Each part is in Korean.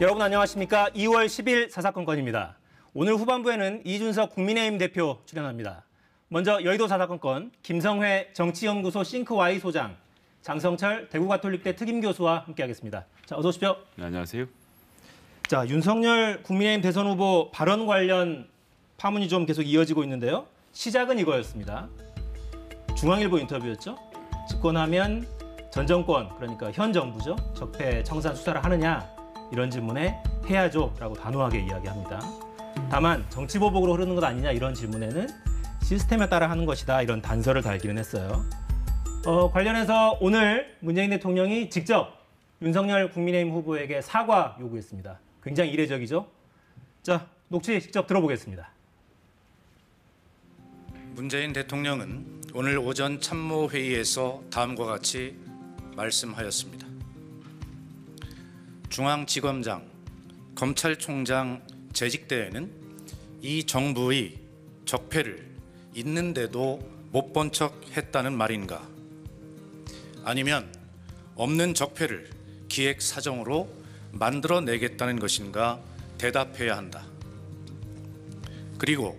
여러분 안녕하십니까? 2월 10일 사사건건입니다. 오늘 후반부에는 이준석 국민의힘 대표 출연합니다. 먼저 여의도 사사건건 김성회 정치연구소 싱크와이 소장, 장성철 대구가톨릭대 특임교수와 함께하겠습니다. 자, 어서 오십시오. 네, 안녕하세요. 자, 윤석열 국민의힘 대선 후보 발언 관련 파문이 좀 계속 이어지고 있는데요. 시작은 이거였습니다. 중앙일보 인터뷰였죠. 집권하면 전 정권, 그러니까 현 정부죠. 적폐 청산 수사를 하느냐. 이런 질문에 해야죠라고 단호하게 이야기합니다. 다만 정치보복으로 흐르는 것 아니냐 이런 질문에는 시스템에 따라 하는 것이다 이런 단서를 달기는 했어요. 관련해서 오늘 문재인 대통령이 직접 윤석열 국민의힘 후보에게 사과 요구했습니다. 굉장히 이례적이죠. 자, 녹취 직접 들어보겠습니다. 문재인 대통령은 오늘 오전 참모회의에서 다음과 같이 말씀하였습니다. 중앙지검장, 검찰총장 재직 때에는 이 정부의 적폐를 있는데도 못 본 척 했다는 말인가? 아니면 없는 적폐를 기획사정으로 만들어내겠다는 것인가 대답해야 한다. 그리고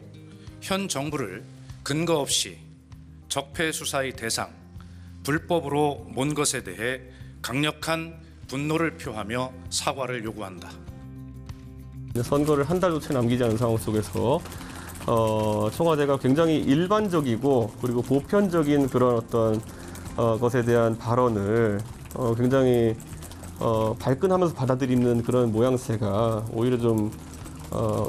현 정부를 근거 없이 적폐 수사의 대상, 불법으로 몬 것에 대해 강력한 분노를 표하며 사과를 요구한다. 선거를 한 달도 채 남기지 않은 상황 속에서 청와대가 굉장히 일반적이고 그리고 보편적인 그런 어떤 것에 대한 발언을 굉장히 발끈하면서 받아들이는 그런 모양새가 오히려 좀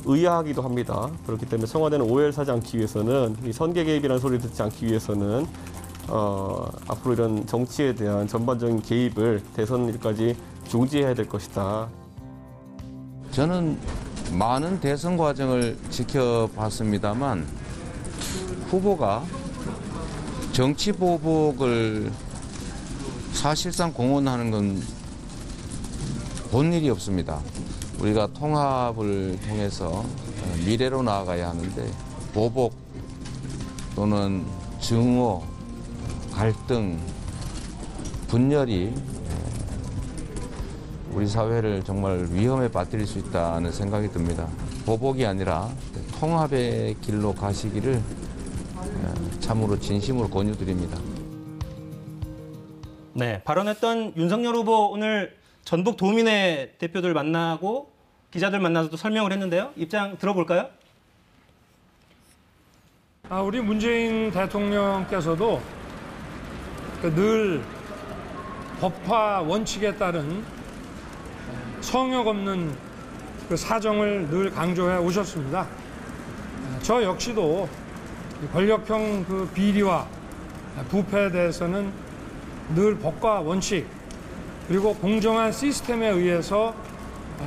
의아하기도 합니다. 그렇기 때문에 청와대는 오해를 사지 않기 위해서는 이 선계 개입이라는 소리를 듣지 않기 위해서는 앞으로 이런 정치에 대한 전반적인 개입을 대선일까지 중지해야 될 것이다. 저는 많은 대선 과정을 지켜봤습니다만 후보가 정치 보복을 사실상 공언하는 건 본 일이 없습니다. 우리가 통합을 통해서 미래로 나아가야 하는데 보복 또는 증오, 갈등, 분열이 우리 사회를 정말 위험에 빠뜨릴 수 있다는 생각이 듭니다. 보복이 아니라 통합의 길로 가시기를 참으로 진심으로 권유드립니다. 네, 발언했던 윤석열 후보 오늘 전북 도민회 대표들 만나고 기자들 만나서도 설명을 했는데요. 입장 들어볼까요? 우리 문재인 대통령께서도 늘 법화 원칙에 따른 성역 없는 그 사정을 늘 강조해 오셨습니다. 저 역시도 권력형 그 비리와 부패에 대해서는 늘 법과 원칙 그리고 공정한 시스템에 의해서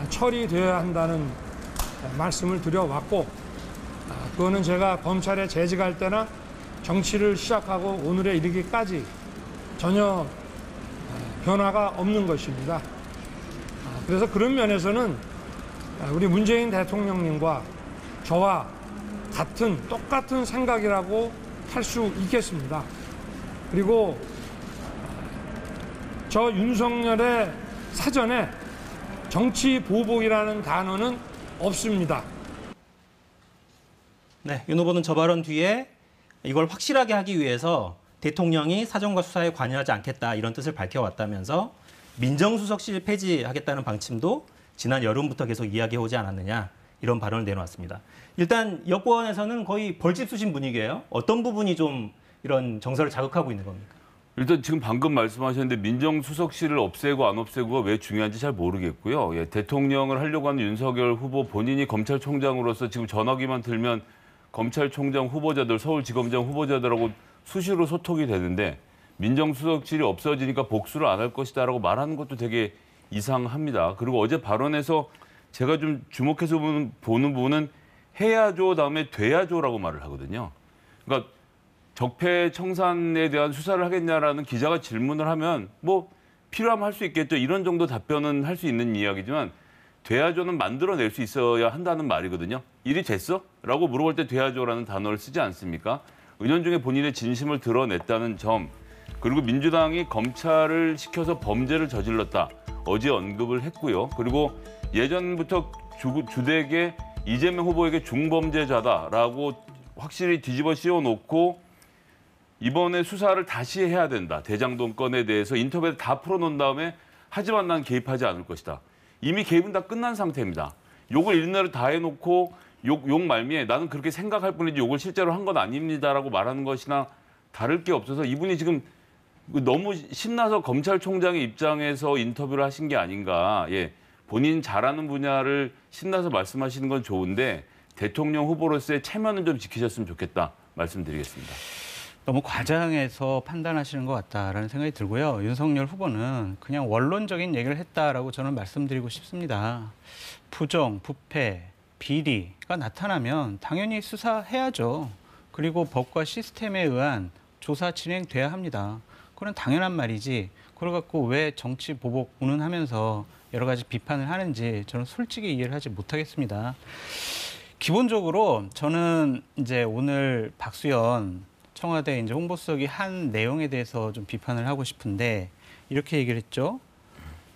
처리되어야 한다는 말씀을 드려왔고 그거는 제가 검찰에 재직할 때나 정치를 시작하고 오늘에 이르기까지 전혀 변화가 없는 것입니다. 그래서 그런 면에서는 우리 문재인 대통령님과 저와 똑같은 생각이라고 할 수 있겠습니다. 그리고 저 윤석열의 사전에 정치 보복이라는 단어는 없습니다. 네, 윤 후보는 저 발언 뒤에 이걸 확실하게 하기 위해서 대통령이 사정과 수사에 관여하지 않겠다 이런 뜻을 밝혀왔다면서 민정수석실 폐지하겠다는 방침도 지난 여름부터 계속 이야기해오지 않았느냐 이런 발언을 내놓았습니다. 일단 여권에서는 거의 벌집 수신 분위기예요. 어떤 부분이 좀 이런 정서를 자극하고 있는 겁니까? 일단 지금 방금 말씀하셨는데 민정수석실을 없애고 안 없애고가 왜 중요한지 잘 모르겠고요. 예, 대통령을 하려고 하는 윤석열 후보 본인이 검찰총장으로서 지금 전화기만 들면 검찰총장 후보자들, 서울지검장 후보자들하고 수시로 소통이 되는데 민정수석실이 없어지니까 복수를 안 할 것이다라고 말하는 것도 되게 이상합니다. 그리고 어제 발언에서 제가 좀 주목해서 보는 부분은 해야죠 다음에 돼야죠라고 말을 하거든요. 그러니까 적폐 청산에 대한 수사를 하겠냐라는 기자가 질문을 하면 뭐 필요하면 할 수 있겠죠. 이런 정도 답변은 할 수 있는 이야기지만 대화조는 만들어낼 수 있어야 한다는 말이거든요. 일이 됐어? 라고 물어볼 때 대화조라는 단어를 쓰지 않습니까? 은연중에 본인의 진심을 드러냈다는 점, 그리고 민주당이 검찰을 시켜서 범죄를 저질렀다. 어제 언급을 했고요. 그리고 예전부터 주되게 이재명 후보에게 중범죄자다라고 확실히 뒤집어 씌워놓고 이번에 수사를 다시 해야 된다. 대장동 건에 대해서 인터뷰에 다 풀어놓은 다음에 하지만 난 개입하지 않을 것이다. 이미 개입은 다 끝난 상태입니다. 욕을 일날을 다 해놓고 욕 말미에 나는 그렇게 생각할 뿐이지 욕을 실제로 한 건 아닙니다라고 말하는 것이나 다를 게 없어서 이분이 지금 너무 신나서 검찰총장의 입장에서 인터뷰를 하신 게 아닌가. 예, 본인 잘하는 분야를 신나서 말씀하시는 건 좋은데 대통령 후보로서의 체면은 좀 지키셨으면 좋겠다 말씀드리겠습니다. 너무 과장해서 판단하시는 것 같다라는 생각이 들고요. 윤석열 후보는 그냥 원론적인 얘기를 했다라고 저는 말씀드리고 싶습니다. 부정, 부패, 비리가 나타나면 당연히 수사해야죠. 그리고 법과 시스템에 의한 조사 진행돼야 합니다. 그건 당연한 말이지. 그걸 갖고 왜 정치 보복 운운하면서 여러 가지 비판을 하는지 저는 솔직히 이해를 하지 못하겠습니다. 기본적으로 저는 이제 오늘 박수현 청와대 이제 홍보수석이 한 내용에 대해서 좀 비판을 하고 싶은데 이렇게 얘기를 했죠.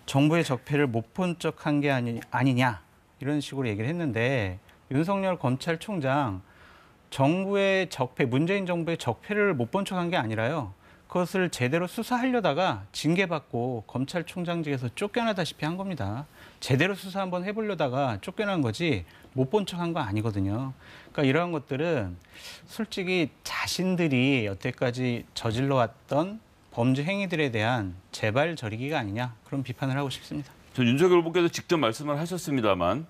정부의 적폐를 못 본 척한 게 아니냐 이런 식으로 얘기를 했는데 윤석열 검찰총장 정부의 적폐, 문재인 정부의 적폐를 못 본 척한 게 아니라요. 그것을 제대로 수사하려다가 징계받고 검찰총장직에서 쫓겨나다시피 한 겁니다. 제대로 수사 한번 해보려다가 쫓겨난 거지 못 본 척한 거 아니거든요. 그러니까 이러한 것들은 솔직히 자신들이 여태까지 저질러왔던 범죄 행위들에 대한 재발 저리기가 아니냐 그런 비판을 하고 싶습니다. 저 윤석열 후보께서 직접 말씀을 하셨습니다만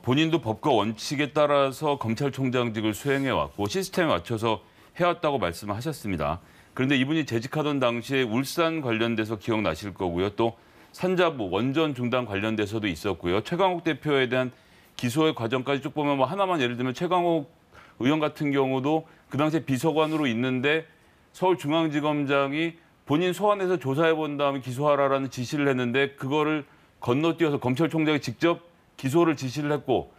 본인도 법과 원칙에 따라서 검찰총장직을 수행해왔고 시스템에 맞춰서 해왔다고 말씀을 하셨습니다. 그런데 이분이 재직하던 당시에 울산 관련돼서 기억나실 거고요. 또 산자부, 원전 중단 관련돼서도 있었고요. 최강욱 대표에 대한 기소의 과정까지 쭉 보면 뭐 하나만 예를 들면 최강욱 의원 같은 경우도 그 당시에 비서관으로 있는데 서울중앙지검장이 본인 소환해서 조사해본 다음에 기소하라라는 지시를 했는데 그거를 건너뛰어서 검찰총장이 직접 기소를 지시를 했고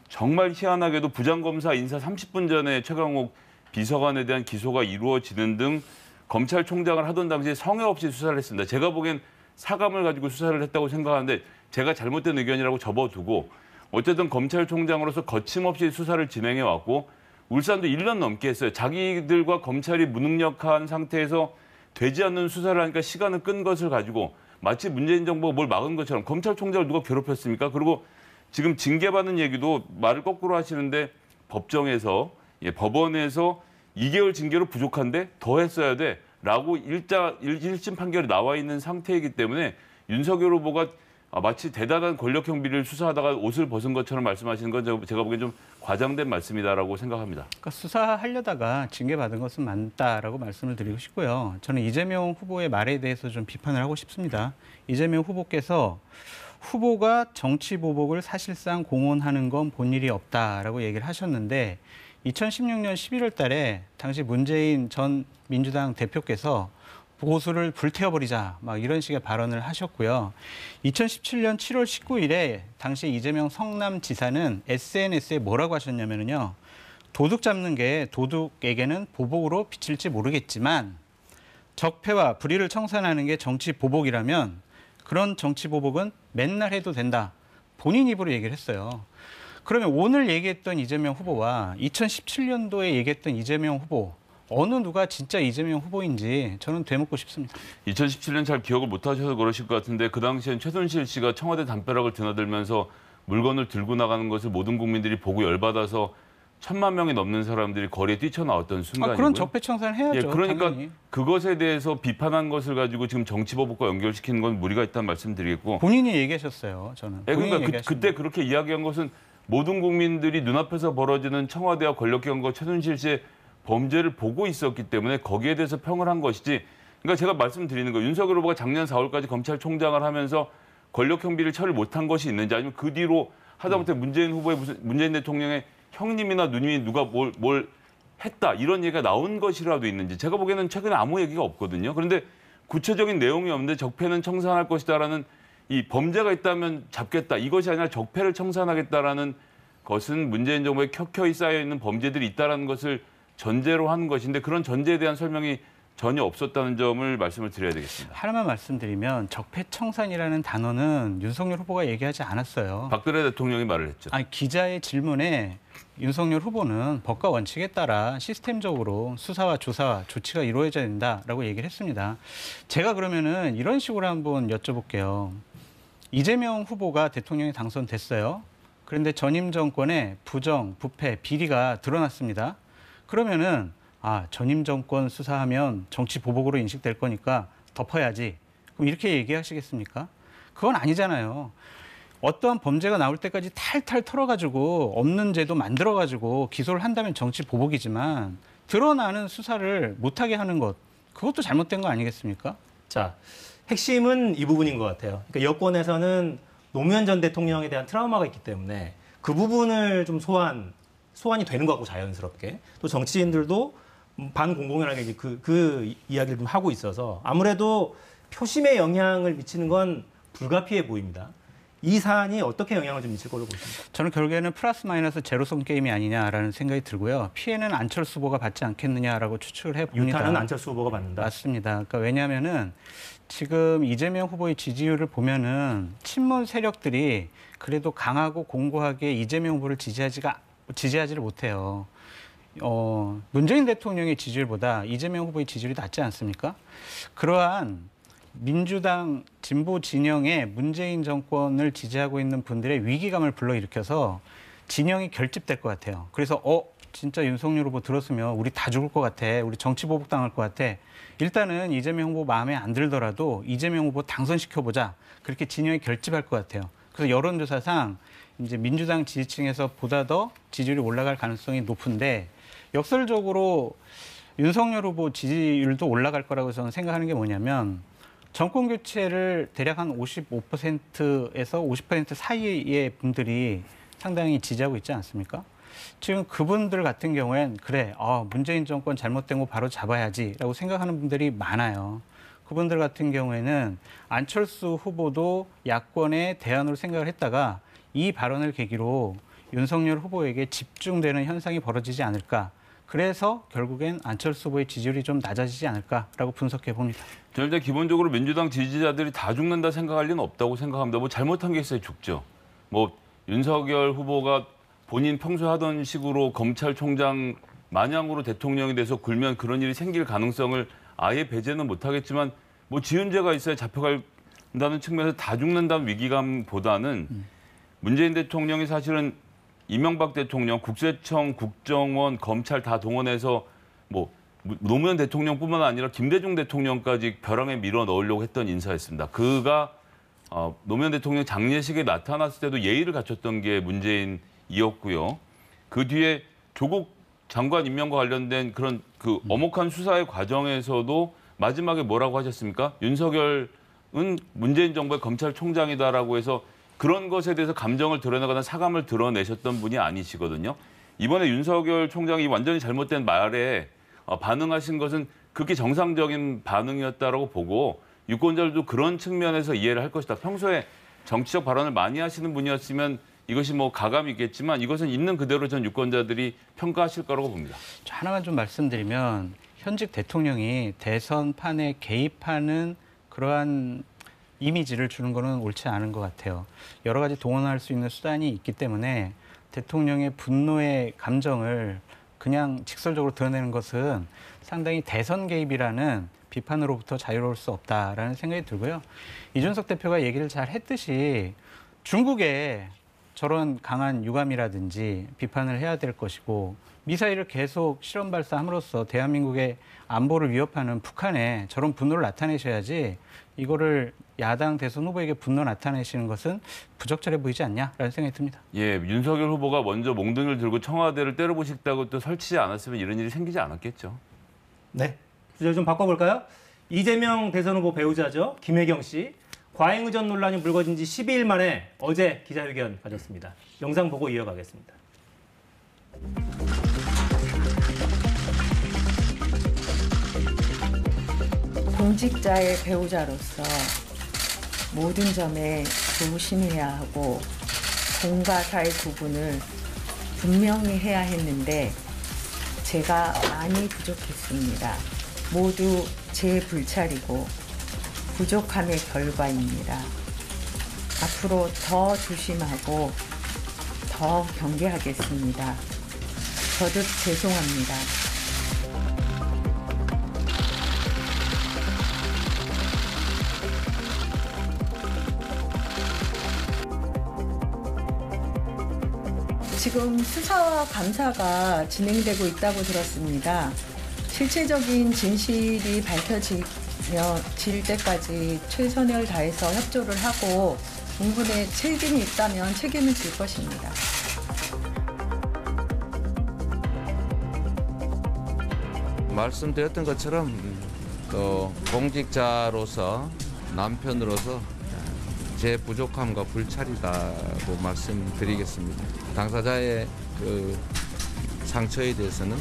정말 희한하게도 부장검사 인사 30분 전에 최강욱 비서관에 대한 기소가 이루어지는 등 검찰총장을 하던 당시에 성의 없이 수사를 했습니다. 제가 보기엔 사감을 가지고 수사를 했다고 생각하는데 제가 잘못된 의견이라고 접어두고 어쨌든 검찰총장으로서 거침없이 수사를 진행해왔고 울산도 1년 넘게 했어요. 자기들과 검찰이 무능력한 상태에서 되지 않는 수사를 하니까 시간을 끈 것을 가지고 마치 문재인 정부가 뭘 막은 것처럼 검찰총장을 누가 괴롭혔습니까? 그리고 지금 징계받는 얘기도 말을 거꾸로 하시는데 법정에서 법원에서 2개월 징계로 부족한데 더 했어야 돼 라고 1심 판결이 나와 있는 상태이기 때문에 윤석열 후보가 마치 대단한 권력형 비리를 수사하다가 옷을 벗은 것처럼 말씀하시는 건 제가 보기엔 좀 과장된 말씀이다라고 생각합니다. 그러니까 수사하려다가 징계받은 것은 맞다라고 말씀을 드리고 싶고요. 저는 이재명 후보의 말에 대해서 좀 비판을 하고 싶습니다. 이재명 후보께서 후보가 정치 보복을 사실상 공언하는 건 본 일이 없다라고 얘기를 하셨는데 2016년 11월 달에 당시 문재인 전 민주당 대표께서 보수를 불태워버리자 막 이런 식의 발언을 하셨고요. 2017년 7월 19일에 당시 이재명 성남지사는 SNS에 뭐라고 하셨냐면요. 도둑 잡는 게 도둑에게는 보복으로 비칠지 모르겠지만 적폐와 불의를 청산하는 게 정치 보복이라면 그런 정치 보복은 맨날 해도 된다. 본인 입으로 얘기를 했어요. 그러면 오늘 얘기했던 이재명 후보와 2017년도에 얘기했던 이재명 후보 어느 누가 진짜 이재명 후보인지 저는 되묻고 싶습니다. 2017년 잘 기억을 못 하셔서 그러실 것 같은데 그 당시엔 최순실 씨가 청와대 담벼락을 드나들면서 물건을 들고 나가는 것을 모든 국민들이 보고 열받아서 1,000만 명이 넘는 사람들이 거리에 뛰쳐나왔던 순간이고요. 그런 적폐청산 해야죠. 그러니까 당연히. 그것에 대해서 비판한 것을 가지고 지금 정치보복과 연결시키는 건 무리가 있다는 말씀드리겠고. 본인이 얘기하셨어요. 저는. 그러니까 그때 그렇게 이야기한 것은 모든 국민들이 눈앞에서 벌어지는 청와대와 권력기관과 최순실 씨의 범죄를 보고 있었기 때문에 거기에 대해서 평을 한 것이지. 그러니까 제가 말씀드리는 거예요. 윤석열 후보가 작년 4월까지 검찰총장을 하면서 권력형 비리를 처리 못한 것이 있는지 아니면 그 뒤로 하다못해 문재인 대통령의 형님이나 누님이 누가 뭘 했다 이런 얘기가 나온 것이라도 있는지 제가 보기에는 최근에 아무 얘기가 없거든요. 그런데 구체적인 내용이 없는데 적폐는 청산할 것이다라는 이 범죄가 있다면 잡겠다. 이것이 아니라 적폐를 청산하겠다라는 것은 문재인 정부에 켜켜이 쌓여 있는 범죄들이 있다라는 것을 전제로 하는 것인데 그런 전제에 대한 설명이 전혀 없었다는 점을 말씀을 드려야 되겠습니다. 하나만 말씀드리면 적폐청산이라는 단어는 윤석열 후보가 얘기하지 않았어요. 박근혜 대통령이 말을 했죠. 아니, 기자의 질문에 윤석열 후보는 법과 원칙에 따라 시스템적으로 수사와 조사와 조치가 이루어져야 된다라고 얘기를 했습니다. 제가 그러면은 이런 식으로 한번 여쭤볼게요. 이재명 후보가 대통령이 당선됐어요. 그런데 전임 정권의 부정, 부패, 비리가 드러났습니다. 그러면은 전임 정권 수사하면 정치 보복으로 인식될 거니까 덮어야지. 그럼 이렇게 얘기하시겠습니까? 그건 아니잖아요. 어떠한 범죄가 나올 때까지 탈탈 털어가지고 없는 제도 만들어가지고 기소를 한다면 정치 보복이지만 드러나는 수사를 못하게 하는 것, 그것도 잘못된 거 아니겠습니까? 자, 핵심은 이 부분인 것 같아요. 그러니까 여권에서는 노무현 전 대통령에 대한 트라우마가 있기 때문에 그 부분을 좀 소환이 되는 것 같고 자연스럽게. 또 정치인들도 반공공연하게 그 이야기를 좀 하고 있어서 아무래도 표심에 영향을 미치는 건 불가피해 보입니다. 이 사안이 어떻게 영향을 좀 미칠 걸로 보십니까? 저는 결국에는 플러스 마이너스 제로섬 게임이 아니냐라는 생각이 들고요. 피해는 안철수 후보가 받지 않겠느냐라고 추측을 해봅니다. 유타는 안철수 후보가 받는다? 맞습니다. 그러니까 왜냐하면은 지금 이재명 후보의 지지율을 보면은 친문 세력들이 그래도 강하고 공고하게 이재명 후보를 지지하지를 못해요. 문재인 대통령의 지지율보다 이재명 후보의 지지율이 낮지 않습니까? 그러한 민주당 진보 진영의 문재인 정권을 지지하고 있는 분들의 위기감을 불러일으켜서 진영이 결집될 것 같아요. 그래서 진짜 윤석열 후보 들었으면 우리 다 죽을 것 같아. 우리 정치 보복당할 것 같아. 일단은 이재명 후보 마음에 안 들더라도 이재명 후보 당선시켜보자. 그렇게 진영이 결집할 것 같아요. 그래서 여론조사상 이제 민주당 지지층에서 보다 더 지지율이 올라갈 가능성이 높은데 역설적으로 윤석열 후보 지지율도 올라갈 거라고 저는 생각하는 게 뭐냐면 정권 교체를 대략 한 55%에서 50% 사이의 분들이 상당히 지지하고 있지 않습니까? 지금 그분들 같은 경우엔 그래, 문재인 정권 잘못된 거 바로 잡아야지라고 생각하는 분들이 많아요. 그분들 같은 경우에는 안철수 후보도 야권의 대안으로 생각을 했다가 이 발언을 계기로 윤석열 후보에게 집중되는 현상이 벌어지지 않을까. 그래서 결국엔 안철수 후보의 지지율이 좀 낮아지지 않을까라고 분석해 봅니다. 저는 일단 기본적으로 민주당 지지자들이 다 죽는다 생각할 리는 없다고 생각합니다. 뭐 잘못한 게 있어야 죽죠. 뭐 윤석열 후보가 본인 평소에 하던 식으로 검찰총장 마냥으로 대통령이 돼서 굴면 그런 일이 생길 가능성을 아예 배제는 못하겠지만 뭐 지은 죄가 있어야 잡혀간다는 측면에서 다 죽는다는 위기감보다는 문재인 대통령이 사실은 이명박 대통령, 국세청, 국정원, 검찰 다 동원해서 뭐 노무현 대통령뿐만 아니라 김대중 대통령까지 벼랑에 밀어 넣으려고 했던 인사였습니다. 그가 노무현 대통령 장례식에 나타났을 때도 예의를 갖췄던 게 문재인이었고요. 그 뒤에 조국 장관 임명과 관련된 그런 그 엄혹한 수사의 과정에서도 마지막에 뭐라고 하셨습니까? 윤석열은 문재인 정부의 검찰총장이다라고 해서 그런 것에 대해서 감정을 드러내거나 사감을 드러내셨던 분이 아니시거든요. 이번에 윤석열 총장이 완전히 잘못된 말에 반응하신 것은 그렇게 정상적인 반응이었다라고 보고 유권자들도 그런 측면에서 이해를 할 것이다. 평소에 정치적 발언을 많이 하시는 분이었으면 이것이 뭐 가감이 있겠지만 이것은 있는 그대로 전 유권자들이 평가하실 거라고 봅니다. 하나만 좀 말씀드리면 현직 대통령이 대선판에 개입하는 그러한 이미지를 주는 거는 옳지 않은 것 같아요. 여러 가지 동원할 수 있는 수단이 있기 때문에 대통령의 분노의 감정을 그냥 직설적으로 드러내는 것은 상당히 대선 개입이라는 비판으로부터 자유로울 수 없다라는 생각이 들고요. 이준석 대표가 얘기를 잘 했듯이 중국에 저런 강한 유감이라든지 비판을 해야 될 것이고 미사일을 계속 실험 발사함으로써 대한민국의 안보를 위협하는 북한에 저런 분노를 나타내셔야지 이거를 야당 대선 후보에게 분노 나타내시는 것은 부적절해 보이지 않냐라는 생각이 듭니다. 예, 윤석열 후보가 먼저 몽둥이를 들고 청와대를 때려보시다고 또 설치지 않았으면 이런 일이 생기지 않았겠죠. 네, 주제 좀 바꿔볼까요? 이재명 대선 후보 배우자죠. 김혜경 씨. 과잉의전 논란이 불거진 지 12일 만에 어제 기자회견 가졌습니다. 영상 보고 이어가겠습니다. 공직자의 배우자로서 모든 점에 조심해야 하고 공과 사의 구분을 분명히 해야 했는데 제가 많이 부족했습니다. 모두 제 불찰이고 부족함의 결과입니다. 앞으로 더 조심하고 더 경계하겠습니다. 거듭 죄송합니다. 지금 수사와 감사가 진행되고 있다고 들었습니다. 실체적인 진실이 밝혀질 때까지 최선을 다해서 협조를 하고 공분에 책임이 있다면 책임을 질 것입니다. 말씀드렸던 것처럼 또 공직자로서 남편으로서 제 부족함과 불찰이다고 말씀드리겠습니다. 당사자의 그 상처에 대해서는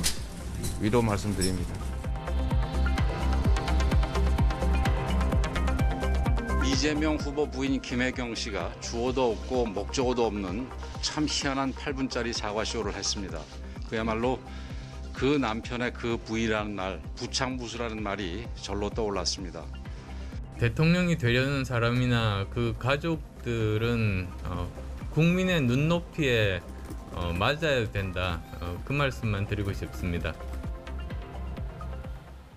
위로 말씀드립니다. 이재명 후보 부인 김혜경 씨가 주어도 없고 목적어도 없는 참 희한한 8분짜리 사과쇼를 했습니다. 그야말로 그 남편의 그 부인이라는 말, 부창부수라는 말이 절로 떠올랐습니다. 대통령이 되려는 사람이나 그 가족들은 국민의 눈높이에 맞아야 된다. 그 말씀만 드리고 싶습니다.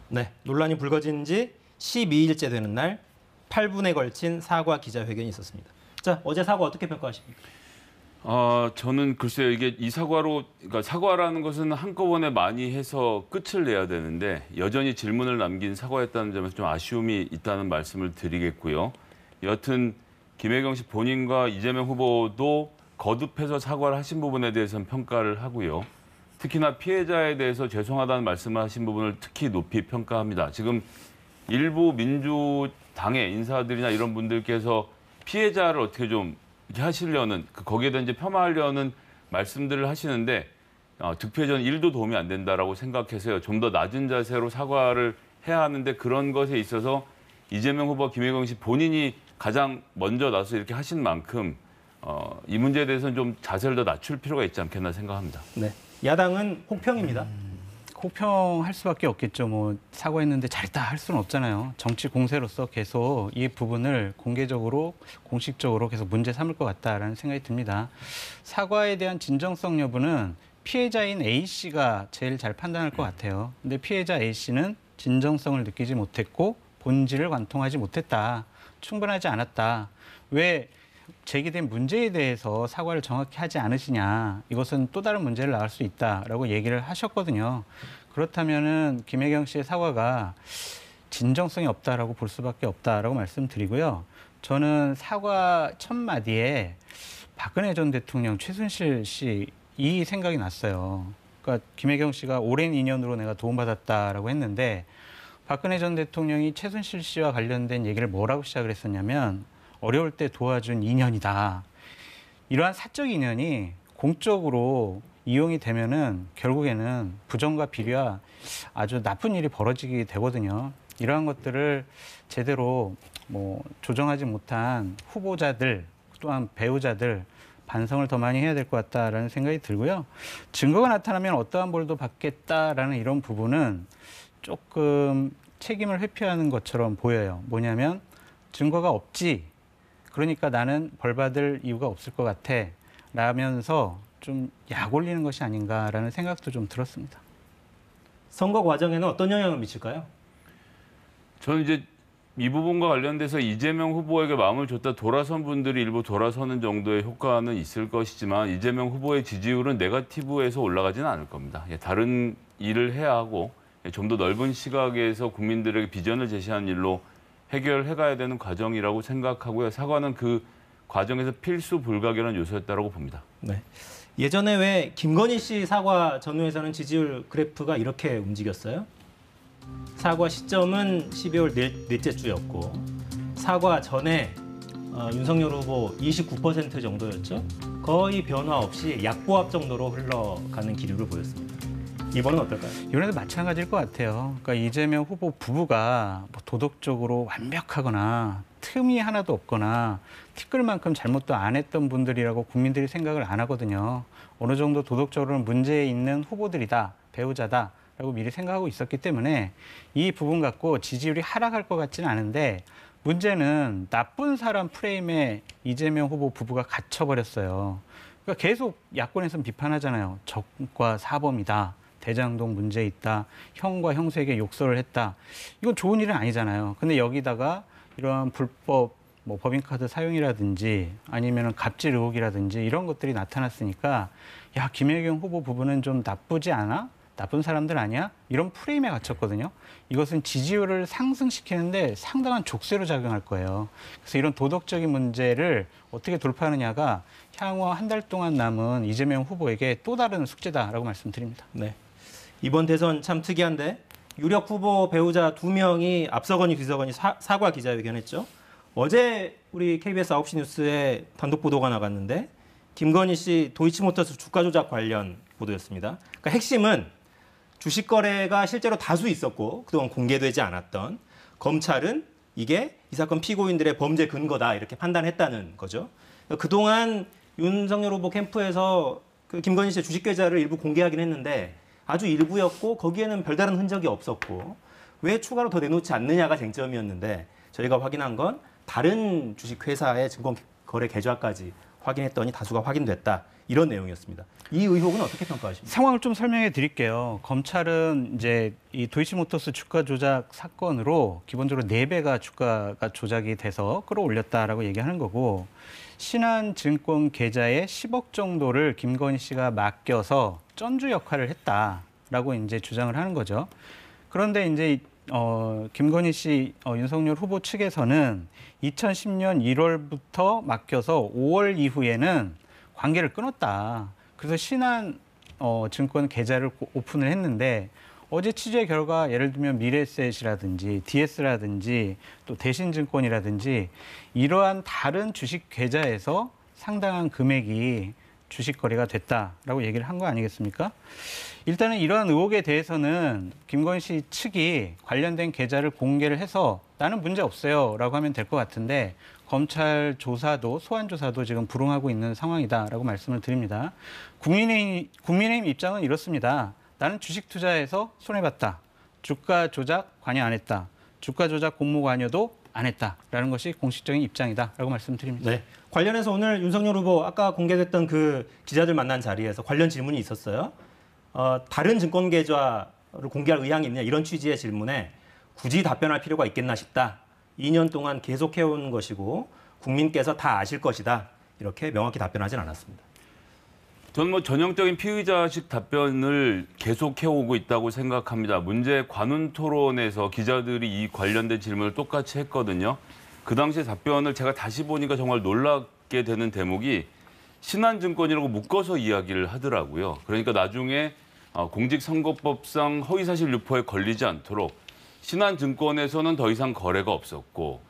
네, 논란이 불거진 지 12일째 되는 날 8분에 걸친 사과 기자회견이 있었습니다. 자, 어제 사과 어떻게 평가하십니까? 저는 글쎄요, 이게 이 그러니까 사과라는 것은 한꺼번에 많이 해서 끝을 내야 되는데 여전히 질문을 남긴 사과였다는 점에서 좀 아쉬움이 있다는 말씀을 드리겠고요. 여튼 김혜경 씨 본인과 이재명 후보도 거듭해서 사과를 하신 부분에 대해서는 평가를 하고요. 특히나 피해자에 대해서 죄송하다는 말씀을 하신 부분을 특히 높이 평가합니다. 지금 일부 민주당의 인사들이나 이런 분들께서 피해자를 어떻게 좀 이렇게 하시려는 거기에 대한 이제 폄하하려는 말씀들을 하시는데 득표전 1도 도움이 안 된다라고 생각해서요. 좀 더 낮은 자세로 사과를 해야 하는데 그런 것에 있어서 이재명 후보, 김혜경 씨 본인이 가장 먼저 나서 이렇게 하신 만큼 이 문제에 대해서는 좀 자세를 더 낮출 필요가 있지 않겠나 생각합니다. 네, 야당은 혹평입니다. 혹평할 수밖에 없겠죠. 뭐 사과했는데 잘했다 할 수는 없잖아요. 정치 공세로서 계속 이 부분을 공개적으로 공식적으로 계속 문제 삼을 것 같다라는 생각이 듭니다. 사과에 대한 진정성 여부는 피해자인 A 씨가 제일 잘 판단할 것 같아요. 근데 피해자 A 씨는 진정성을 느끼지 못했고 본질을 관통하지 못했다. 충분하지 않았다. 왜 제기된 문제에 대해서 사과를 정확히 하지 않으시냐. 이것은 또 다른 문제를 낳을 수 있다라고 얘기를 하셨거든요. 그렇다면은 김혜경 씨의 사과가 진정성이 없다라고 볼 수밖에 없다라고 말씀드리고요. 저는 사과 첫 마디에 박근혜 전 대통령, 최순실 씨 이 생각이 났어요. 그러니까 김혜경 씨가 오랜 인연으로 내가 도움받았다라고 했는데 박근혜 전 대통령이 최순실 씨와 관련된 얘기를 뭐라고 시작을 했었냐면 어려울 때 도와준 인연이다. 이러한 사적 인연이 공적으로 이용이 되면은 결국에는 부정과 비리와 아주 나쁜 일이 벌어지게 되거든요. 이러한 것들을 제대로 조정하지 못한 후보자들 또한 배우자들 반성을 더 많이 해야 될 것 같다라는 생각이 들고요. 증거가 나타나면 어떠한 벌도 받겠다라는 이런 부분은 조금 책임을 회피하는 것처럼 보여요. 뭐냐면 증거가 없지. 그러니까 나는 벌 받을 이유가 없을 것 같아. 라면서 좀 약 올리는 것이 아닌가라는 생각도 좀 들었습니다. 선거 과정에는 어떤 영향을 미칠까요? 저는 이제 이 부분과 관련돼서 이재명 후보에게 마음을 줬다 돌아선 분들이 일부 돌아서는 정도의 효과는 있을 것이지만 이재명 후보의 지지율은 네거티브에서 올라가지는 않을 겁니다. 다른 일을 해야 하고 좀 더 넓은 시각에서 국민들에게 비전을 제시하는 일로 해결해가야 되는 과정이라고 생각하고요. 사과는 그 과정에서 필수 불가결한 요소였다고 봅니다. 네. 예전에 왜 김건희 씨 사과 전후에서는 지지율 그래프가 이렇게 움직였어요? 사과 시점은 12월 넷째 주였고 사과 전에 윤석열 후보 29% 정도였죠. 거의 변화 없이 약보합 정도로 흘러가는 기류를 보였습니다. 이번은 어떨까요? 이번에도 마찬가지일 것 같아요. 그러니까 이재명 후보 부부가 도덕적으로 완벽하거나 틈이 하나도 없거나 티끌만큼 잘못도 안 했던 분들이라고 국민들이 생각을 안 하거든요. 어느 정도 도덕적으로는 문제 있는 후보들이다, 배우자다라고 미리 생각하고 있었기 때문에 이 부분 갖고 지지율이 하락할 것 같지는 않은데 문제는 나쁜 사람 프레임에 이재명 후보 부부가 갇혀버렸어요. 그러니까 계속 야권에서는 비판하잖아요. 적과 사범이다. 대장동 문제 있다. 형과 형수에게 욕설을 했다. 이건 좋은 일은 아니잖아요. 근데 여기다가 이러한 불법 법인카드 사용이라든지 아니면 갑질 의혹이라든지 이런 것들이 나타났으니까 야, 김혜경 후보 부부는 좀 나쁘지 않아? 나쁜 사람들 아니야? 이런 프레임에 갇혔거든요. 이것은 지지율을 상승시키는데 상당한 족쇄로 작용할 거예요. 그래서 이런 도덕적인 문제를 어떻게 돌파하느냐가 향후 한 달 동안 남은 이재명 후보에게 또 다른 숙제다라고 말씀드립니다. 네. 이번 대선 참 특이한데 유력 후보 배우자 2명이 앞서거니 뒤서거니 사과 기자회견했죠. 어제 우리 KBS 9시 뉴스에 단독 보도가 나갔는데 김건희 씨 도이치모터스 주가 조작 관련 보도였습니다. 그러니까 핵심은 주식 거래가 실제로 다수 있었고 그동안 공개되지 않았던, 검찰은 이게 이 사건 피고인들의 범죄 근거다 이렇게 판단했다는 거죠. 그동안 윤석열 후보 캠프에서 그 김건희 씨의 주식 계좌를 일부 공개하긴 했는데 아주 일부였고 거기에는 별다른 흔적이 없었고 왜 추가로 더 내놓지 않느냐가 쟁점이었는데 저희가 확인한 건 다른 주식회사의 증권거래 계좌까지 확인했더니 다수가 확인됐다. 이런 내용이었습니다. 이 의혹은 어떻게 평가하십니까? 상황을 좀 설명해 드릴게요. 검찰은 이제 이 도이치모터스 주가 조작 사건으로 기본적으로 4배가 주가가 조작이 돼서 끌어올렸다라고 얘기하는 거고 신한증권 계좌에 10억 정도를 김건희 씨가 맡겨서 쩐주 역할을 했다라고 이제 주장을 하는 거죠. 그런데 이제 김건희 씨 윤석열 후보 측에서는 2010년 1월부터 맡겨서 5월 이후에는 관계를 끊었다. 그래서 신한 증권 계좌를 오픈을 했는데 어제 취재 결과 예를 들면 미래에셋이라든지 DS라든지 또 대신증권이라든지 이러한 다른 주식 계좌에서 상당한 금액이 주식 거래가 됐다라고 얘기를 한 거 아니겠습니까? 일단은 이러한 의혹에 대해서는 김건희 씨 측이 관련된 계좌를 공개를 해서 나는 문제 없어요라고 하면 될 것 같은데 검찰 조사도 소환 조사도 지금 불응하고 있는 상황이다라고 말씀을 드립니다. 국민의힘 입장은 이렇습니다. 나는 주식 투자해서 손해봤다. 주가 조작 관여 안 했다. 주가 조작 공모 관여도 안 했다라는 것이 공식적인 입장이다라고 말씀드립니다. 네. 관련해서 오늘 윤석열 후보 아까 공개됐던 그 기자들 만난 자리에서 관련 질문이 있었어요. 다른 증권 계좌를 공개할 의향이 있느냐 이런 취지의 질문에 굳이 답변할 필요가 있겠나 싶다. 2년 동안 계속해온 것이고 국민께서 다 아실 것이다. 이렇게 명확히 답변하진 않았습니다. 저는 전형적인 피의자식 답변을 계속해오고 있다고 생각합니다. 문제 관훈 토론에서 기자들이 이 관련된 질문을 똑같이 했거든요. 그 당시에 답변을 제가 다시 보니까 정말 놀랍게 되는 대목이 신한증권이라고 묶어서 이야기를 하더라고요. 그러니까 나중에 공직선거법상 허위사실 유포에 걸리지 않도록 신한증권에서는 더 이상 거래가 없었고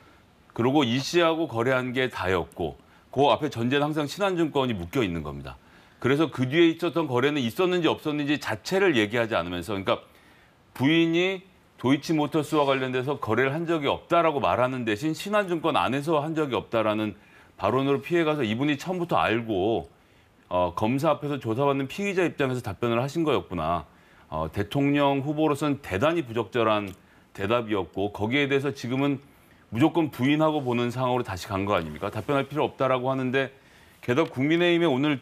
그리고 이 씨하고 거래한 게 다였고 그 앞에 전제는 항상 신한증권이 묶여 있는 겁니다. 그래서 그 뒤에 있었던 거래는 있었는지 없었는지 자체를 얘기하지 않으면서 그러니까 부인이 도이치모터스와 관련돼서 거래를 한 적이 없다라고 말하는 대신 신한증권 안에서 한 적이 없다라는 발언으로 피해가서 이분이 처음부터 알고 검사 앞에서 조사받는 피의자 입장에서 답변을 하신 거였구나. 대통령 후보로서는 대단히 부적절한 대답이었고 거기에 대해서 지금은 무조건 부인하고 보는 상황으로 다시 간 거 아닙니까? 답변할 필요 없다라고 하는데 게다가 국민의힘의 오늘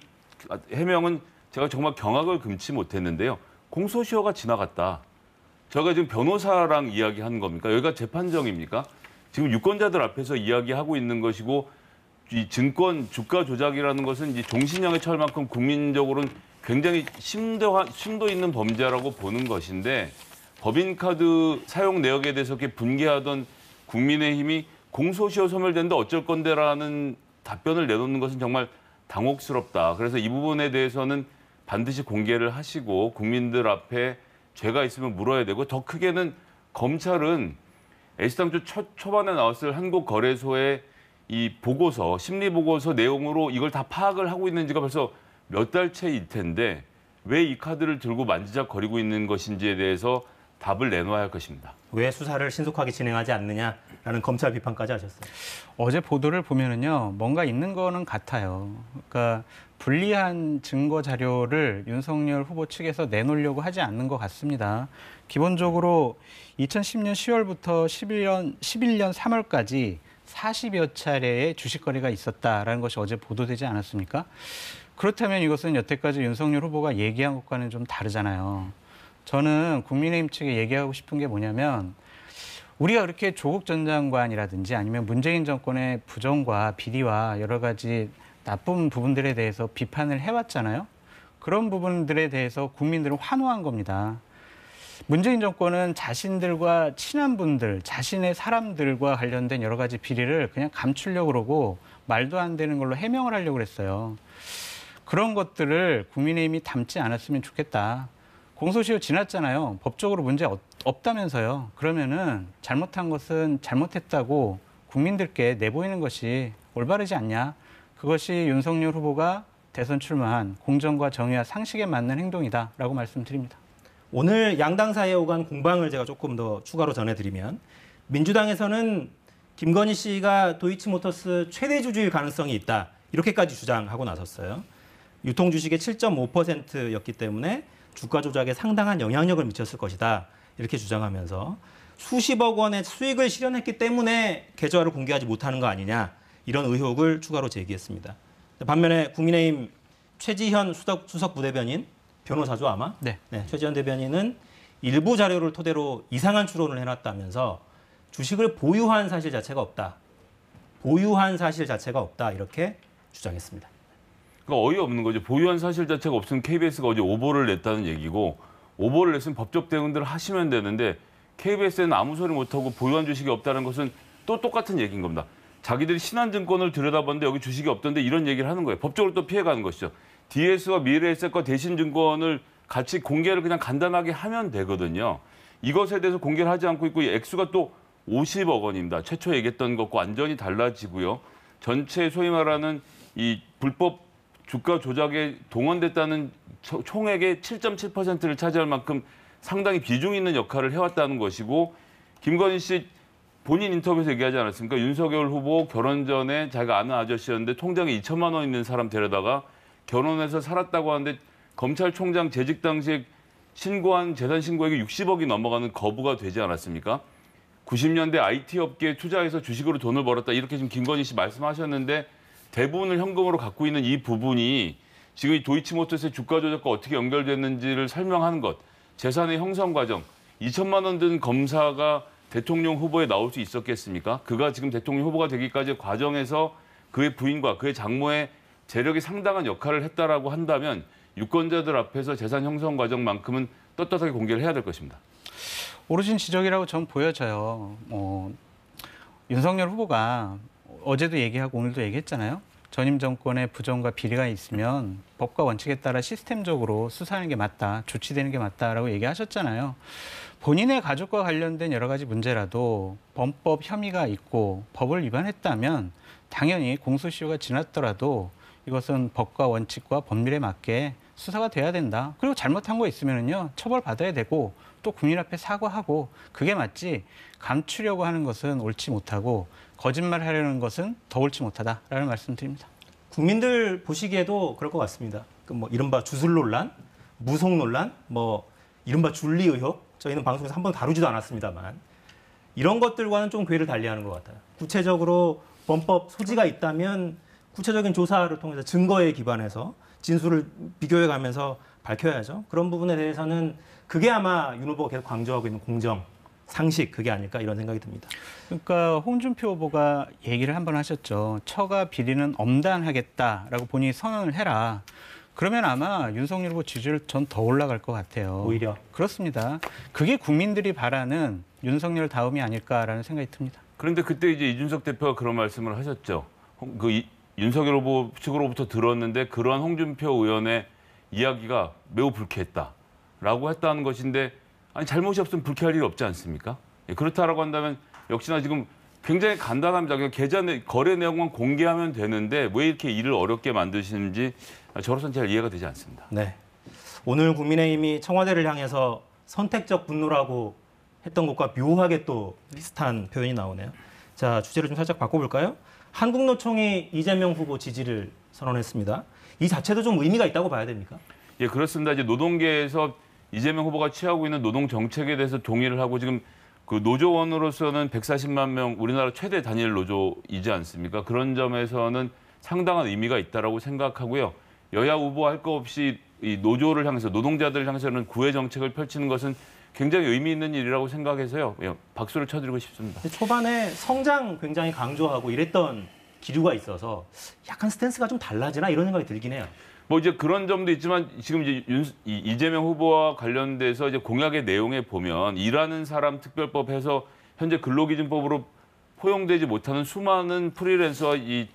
해명은 제가 정말 경악을 금치 못했는데요. 공소시효가 지나갔다. 저희가 지금 변호사랑 이야기하는 겁니까? 여기가 재판정입니까? 지금 유권자들 앞에서 이야기하고 있는 것이고 이 증권 주가 조작이라는 것은 이제 종신형에 처할 만큼 국민적으로는 굉장히 심도 있는 범죄라고 보는 것인데 법인카드 사용 내역에 대해서 이렇게 분개하던 국민의힘이 공소시효 소멸된데 어쩔 건데라는 답변을 내놓는 것은 정말 당혹스럽다. 그래서 이 부분에 대해서는 반드시 공개를 하시고 국민들 앞에 죄가 있으면 물어야 되고 더 크게는 검찰은 애시당초 초반에 나왔을 한국거래소의 이 보고서, 심리보고서 내용으로 이걸 다 파악을 하고 있는 지가 벌써 몇 달째일 텐데 왜 이 카드를 들고 만지작거리고 있는 것인지에 대해서 답을 내놓아야 할 것입니다. 왜 수사를 신속하게 진행하지 않느냐라는 검찰 비판까지 하셨어요. 어제 보도를 보면은요, 뭔가 있는 거는 같아요. 그러니까 불리한 증거 자료를 윤석열 후보 측에서 내놓으려고 하지 않는 것 같습니다. 기본적으로 2010년 10월부터 11년 3월까지 40여 차례의 주식 거래가 있었다라는 것이 어제 보도되지 않았습니까? 그렇다면 이것은 여태까지 윤석열 후보가 얘기한 것과는 좀 다르잖아요. 저는 국민의힘 측에 얘기하고 싶은 게 뭐냐면 우리가 그렇게 조국 전 장관이라든지 아니면 문재인 정권의 부정과 비리와 여러 가지 나쁜 부분들에 대해서 비판을 해왔잖아요. 그런 부분들에 대해서 국민들은 환호한 겁니다. 문재인 정권은 자신들과 친한 분들, 자신의 사람들과 관련된 여러 가지 비리를 그냥 감추려고 그러고 말도 안 되는 걸로 해명을 하려고 그랬어요. 그런 것들을 국민의힘이 담지 않았으면 좋겠다. 공소시효 지났잖아요. 법적으로 문제 없다면서요. 그러면은 잘못한 것은 잘못했다고 국민들께 내보이는 것이 올바르지 않냐. 그것이 윤석열 후보가 대선 출마한 공정과 정의와 상식에 맞는 행동이다라고 말씀드립니다. 오늘 양당 사이에 오간 공방을 제가 조금 더 추가로 전해드리면 민주당에서는 김건희 씨가 도이치모터스 최대 주주일 가능성이 있다. 이렇게까지 주장하고 나섰어요. 유통 주식의 7.5%였기 때문에 주가 조작에 상당한 영향력을 미쳤을 것이다. 이렇게 주장하면서 수십억 원의 수익을 실현했기 때문에 계좌를 공개하지 못하는 거 아니냐. 이런 의혹을 추가로 제기했습니다. 반면에 국민의힘 최지현 수석 부대변인, 변호사죠 아마? 네, 최지현 대변인은 일부 자료를 토대로 이상한 추론을 해놨다면서 주식을 보유한 사실 자체가 없다. 보유한 사실 자체가 없다. 이렇게 주장했습니다. 그러니까 어이없는 거죠. 보유한 사실 자체가 없으면 KBS가 어제 오보를 냈다는 얘기고 오보를 냈으면 법적 대응들을 하시면 되는데 KBS에는 아무 소리 못하고 보유한 주식이 없다는 것은 또 똑같은 얘기인 겁니다. 자기들이 신한증권을 들여다봤는데 여기 주식이 없던데 이런 얘기를 하는 거예요. 법적으로 또 피해가는 것이죠. DS와 미래에셋과 대신증권을 같이 공개를 그냥 간단하게 하면 되거든요. 이것에 대해서 공개를 하지 않고 있고 이 액수가 또 50억 원입니다. 최초 얘기했던 것과 완전히 달라지고요. 전체 소위 말하는 이 불법 주가 조작에 동원됐다는 총액의 7.7%를 차지할 만큼 상당히 비중 있는 역할을 해왔다는 것이고 김건희 씨 본인 인터뷰에서 얘기하지 않았습니까? 윤석열 후보 결혼 전에 자기가 아는 아저씨였는데 통장에 2천만 원 있는 사람 데려다가 결혼해서 살았다고 하는데 검찰총장 재직 당시에 신고한 재산 신고액이 60억이 넘어가는 거부가 되지 않았습니까? 90년대 IT 업계에 투자해서 주식으로 돈을 벌었다. 이렇게 지금 김건희 씨 말씀하셨는데 대부분을 현금으로 갖고 있는 이 부분이 지금 이 도이치모터스의 주가 조작과 어떻게 연결됐는지를 설명하는 것, 재산의 형성 과정, 2천만 원 든 검사가 대통령 후보에 나올 수 있었겠습니까? 그가 지금 대통령 후보가 되기까지 과정에서 그의 부인과 그의 장모의 재력이 상당한 역할을 했다라고 한다면 유권자들 앞에서 재산 형성 과정만큼은 떳떳하게 공개를 해야 될 것입니다. 옳으신 지적이라고 전 보여져요. 윤석열 후보가 어제도 얘기하고 오늘도 얘기했잖아요. 전임 정권의 부정과 비리가 있으면 법과 원칙에 따라 시스템적으로 수사하는 게 맞다, 조치되는 게 맞다라고 얘기하셨잖아요. 본인의 가족과 관련된 여러 가지 문제라도 범법 혐의가 있고 법을 위반했다면 당연히 공소시효가 지났더라도 이것은 법과 원칙과 법률에 맞게 수사가 돼야 된다. 그리고 잘못한 거 있으면요 처벌받아야 되고 또 국민 앞에 사과하고 그게 맞지 감추려고 하는 것은 옳지 못하고 거짓말하려는 것은 더 옳지 못하다라는 말씀드립니다. 국민들 보시기에도 그럴 것 같습니다. 뭐 이른바 주술 논란, 무속 논란, 뭐 이른바 줄리 의혹 저희는 방송에서 한번 다루지도 않았습니다만 이런 것들과는 좀 궤를 달리하는 것 같아요. 구체적으로 범법 소지가 있다면 구체적인 조사를 통해서 증거에 기반해서 진술을 비교해가면서 밝혀야죠. 그런 부분에 대해서는 그게 아마 윤 후보가 계속 강조하고 있는 공정, 상식 그게 아닐까 이런 생각이 듭니다. 그러니까 홍준표 후보가 얘기를 한번 하셨죠. 처가 비리는 엄단하겠다라고 본인이 선언을 해라. 그러면 아마 윤석열 후보 지지율 전 더 올라갈 것 같아요. 오히려. 그렇습니다. 그게 국민들이 바라는 윤석열 다음이 아닐까라는 생각이 듭니다. 그런데 그때 이제 이준석 대표가 그런 말씀을 하셨죠. 윤석열 후보 측으로부터 들었는데 그러한 홍준표 의원의 이야기가 매우 불쾌했다라고 했다는 것인데 아니 잘못이 없으면 불쾌할 일이 없지 않습니까? 그렇다라고 한다면 역시나 지금 굉장히 간단합니다. 계좌 거래 내용만 공개하면 되는데 왜 이렇게 일을 어렵게 만드시는지 저로서는 잘 이해가 되지 않습니다. 네. 오늘 국민의힘이 청와대를 향해서 선택적 분노라고 했던 것과 묘하게 또 비슷한 표현이 나오네요. 자, 주제를 좀 살짝 바꿔볼까요? 한국노총이 이재명 후보 지지를 선언했습니다. 이 자체도 좀 의미가 있다고 봐야 됩니까? 예, 그렇습니다. 이제 노동계에서 이재명 후보가 취하고 있는 노동 정책에 대해서 동의를 하고 지금 그 노조원으로서는 140만 명 우리나라 최대 단일 노조이지 않습니까? 그런 점에서는 상당한 의미가 있다라고 생각하고요. 여야 후보 할 거 없이 이 노조를 향해서 노동자들을 향해서는 구애 정책을 펼치는 것은 굉장히 의미 있는 일이라고 생각해서요. 예, 박수를 쳐드리고 싶습니다. 초반에 성장 굉장히 강조하고 이랬던 기류가 있어서 약간 스탠스가 좀 달라지나 이런 생각이 들긴 해요. 뭐 이제 그런 점도 있지만 지금 이제 이재명 후보와 관련돼서 이제 공약의 내용에 보면 일하는 사람 특별법 해서 현재 근로기준법으로 포용되지 못하는 수많은 프리랜서와 이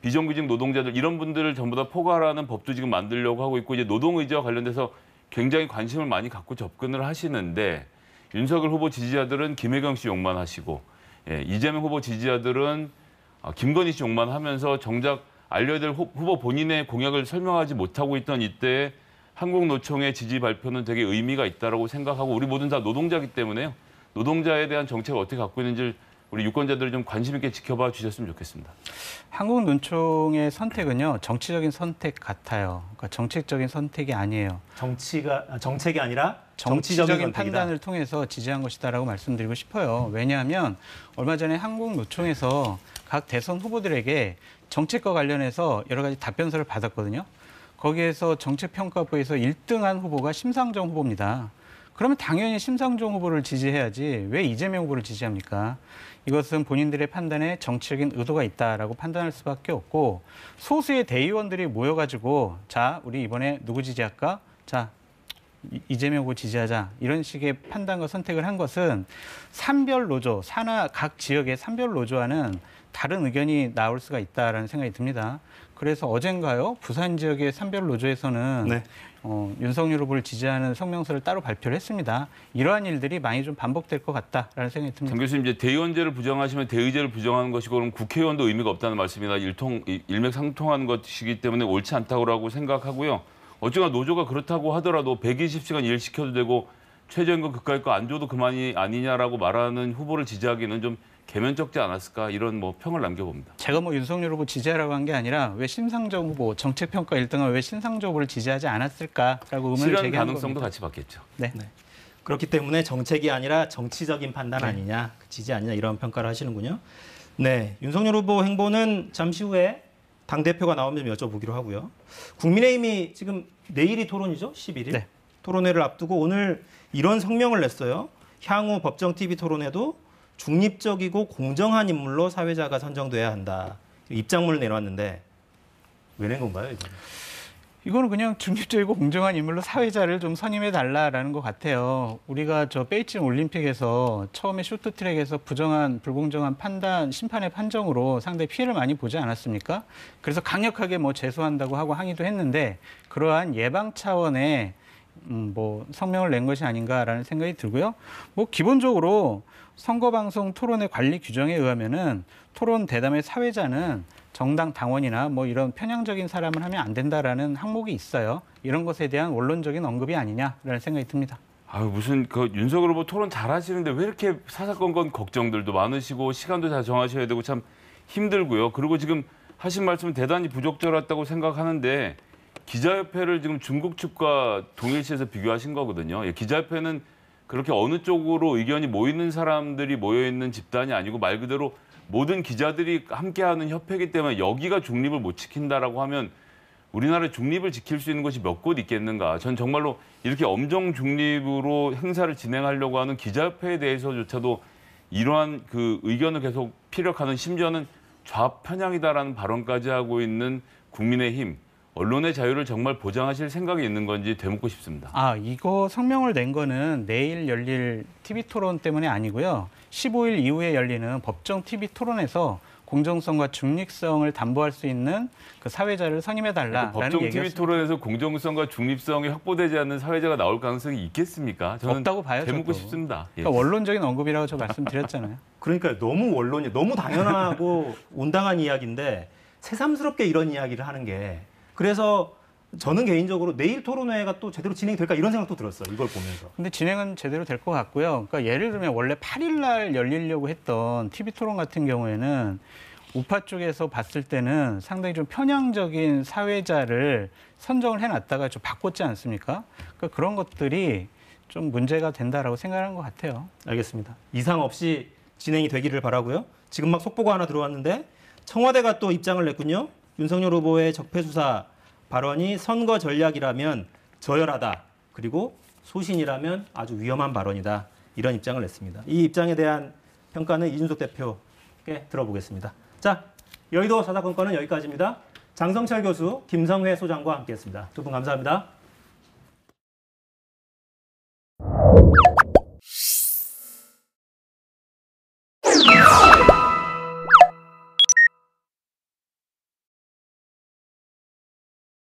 비정규직 노동자들 이런 분들을 전부 다 포괄하는 법도 지금 만들려고 하고 있고 이제 노동의제와 관련돼서 굉장히 관심을 많이 갖고 접근을 하시는데 윤석열 후보 지지자들은 김혜경 씨 욕만 하시고 이재명 후보 지지자들은 김건희 씨 욕만 하면서 정작 알려야 될 후보 본인의 공약을 설명하지 못하고 있던 이때 한국노총의 지지 발표는 되게 의미가 있다고 생각하고 우리 모든 다 노동자이기 때문에요. 노동자에 대한 정책을 어떻게 갖고 있는지를 우리 유권자들이 좀 관심 있게 지켜봐 주셨으면 좋겠습니다. 한국노총의 선택은요, 정치적인 선택 같아요. 그러니까 정책적인 선택이 아니에요. 정책이 아니라 정치적인 판단을 통해서 지지한 것이다라고 말씀드리고 싶어요. 왜냐하면 얼마 전에 한국노총에서 각 대선 후보들에게 정책과 관련해서 여러 가지 답변서를 받았거든요. 거기에서 정책평가부에서 1등한 후보가 심상정 후보입니다. 그러면 당연히 심상정 후보를 지지해야지 왜 이재명 후보를 지지합니까? 이것은 본인들의 판단에 정치적인 의도가 있다라고 판단할 수밖에 없고 소수의 대의원들이 모여가지고 자, 우리 이번에 누구 지지할까? 자, 이재명 후보 지지하자. 이런 식의 판단과 선택을 한 것은 산별 노조, 산하 각 지역의 산별 노조와는 다른 의견이 나올 수가 있다라는 생각이 듭니다. 그래서 어젠가요? 부산 지역의 산별 노조에서는 네. 윤석열 후보를 지지하는 성명서를 따로 발표를 했습니다. 이러한 일들이 많이 좀 반복될 것 같다라는 생각이 듭니다. 장 교수님, 이제 대의원제를 부정하시면 대의제를 부정하는 것이고 그럼 국회의원도 의미가 없다는 말씀이나 일맥상통하는 것이기 때문에 옳지 않다고 생각하고요. 어쨌거나 노조가 그렇다고 하더라도 120시간 일 시켜도 되고 최저임금 그까이 거 안 줘도 그만이 아니냐라고 말하는 후보를 지지하기는 좀 개면적지 않았을까 이런 뭐 평을 남겨봅니다. 제가 뭐 윤석열 후보 지지하라고 한 게 아니라 왜 심상정 후보 정책평가 1등을 왜 심상정 후보를 지지하지 않았을까라고 의문을 실현 제기한 가능성도 겁니다. 같이 받겠죠. 네. 그렇기 때문에 정책이 아니라 정치적인 판단 아니냐, 지지 아니냐 이런 평가를 하시는군요. 네, 윤석열 후보 행보는 잠시 후에 당대표가 나오면 여쭤보기로 하고요. 국민의힘이 지금 내일이 토론이죠? 11일. 네. 토론회를 앞두고 오늘 이런 성명을 냈어요. 향후 법정 TV 토론회도 중립적이고 공정한 인물로 사회자가 선정돼야 한다. 입장문을 내놨는데 왜 낸 건가요, 이거는? 이거는 그냥 중립적이고 공정한 인물로 사회자를 좀 선임해달라라는 것 같아요. 우리가 저 베이징 올림픽에서 처음에 쇼트트랙에서 불공정한 판단, 심판의 판정으로 상당히 피해를 많이 보지 않았습니까? 그래서 강력하게 뭐 제소한다고 하고 항의도 했는데 그러한 예방 차원의 뭐 성명을 낸 것이 아닌가라는 생각이 들고요. 뭐 기본적으로 선거방송 토론의 관리 규정에 의하면은 토론 대담의 사회자는 정당 당원이나 뭐 이런 편향적인 사람을 하면 안 된다라는 항목이 있어요. 이런 것에 대한 원론적인 언급이 아니냐라는 생각이 듭니다. 아유, 무슨 그 윤석열 후보 토론 잘하시는데 왜 이렇게 사사건건 걱정들도 많으시고 시간도 다 정하셔야 되고 참 힘들고요. 그리고 지금 하신 말씀은 대단히 부적절했다고 생각하는데 기자협회를 지금 중국 측과 동일시해서 비교하신 거거든요. 예, 기자협회는 그렇게 어느 쪽으로 의견이 모이는 사람들이 모여있는 집단이 아니고 말 그대로 모든 기자들이 함께하는 협회이기 때문에 여기가 중립을 못 지킨다라고 하면 우리나라의 중립을 지킬 수 있는 곳이 몇 곳 있겠는가. 전 정말로 이렇게 엄정 중립으로 행사를 진행하려고 하는 기자협회에 대해서조차도 이러한 그 의견을 계속 피력하는 심지어는 좌편향이다라는 발언까지 하고 있는 국민의힘. 언론의 자유를 정말 보장하실 생각이 있는 건지 되묻고 싶습니다. 이거 성명을 낸 거는 내일 열릴 TV 토론 때문에 아니고요. 15일 이후에 열리는 법정 TV 토론에서 공정성과 중립성을 담보할 수 있는 그 사회자를 선임해달라라는 법정 얘기였습니다. TV 토론에서 공정성과 중립성이 확보되지 않는 사회자가 나올 가능성이 있겠습니까? 저는 없다고 봐요. 되묻고 저도. 싶습니다. 예. 그러니까 원론적인 언급이라고 저 말씀드렸잖아요. 그러니까 너무 원론이 너무 당연하고 온당한 이야기인데 새삼스럽게 이런 이야기를 하는 게 그래서 저는 개인적으로 내일 토론회가 또 제대로 진행될까 이런 생각도 들었어요. 이걸 보면서. 근데 진행은 제대로 될 것 같고요. 그러니까 예를 들면 원래 8일 날 열리려고 했던 TV 토론 같은 경우에는 우파 쪽에서 봤을 때는 상당히 좀 편향적인 사회자를 선정을 해놨다가 좀 바꿨지 않습니까? 그러니까 그런 것들이 좀 문제가 된다라고 생각하는 것 같아요. 알겠습니다. 이상 없이 진행이 되기를 바라고요. 지금 막 속보가 하나 들어왔는데 청와대가 또 입장을 냈군요. 윤석열 후보의 적폐수사 발언이 선거 전략이라면 저열하다. 그리고 소신이라면 아주 위험한 발언이다. 이런 입장을 냈습니다. 이 입장에 대한 평가는 이준석 대표께 들어보겠습니다. 자, 여의도 사사건건은 여기까지입니다. 장성철 교수, 김성회 소장과 함께했습니다. 두 분 감사합니다.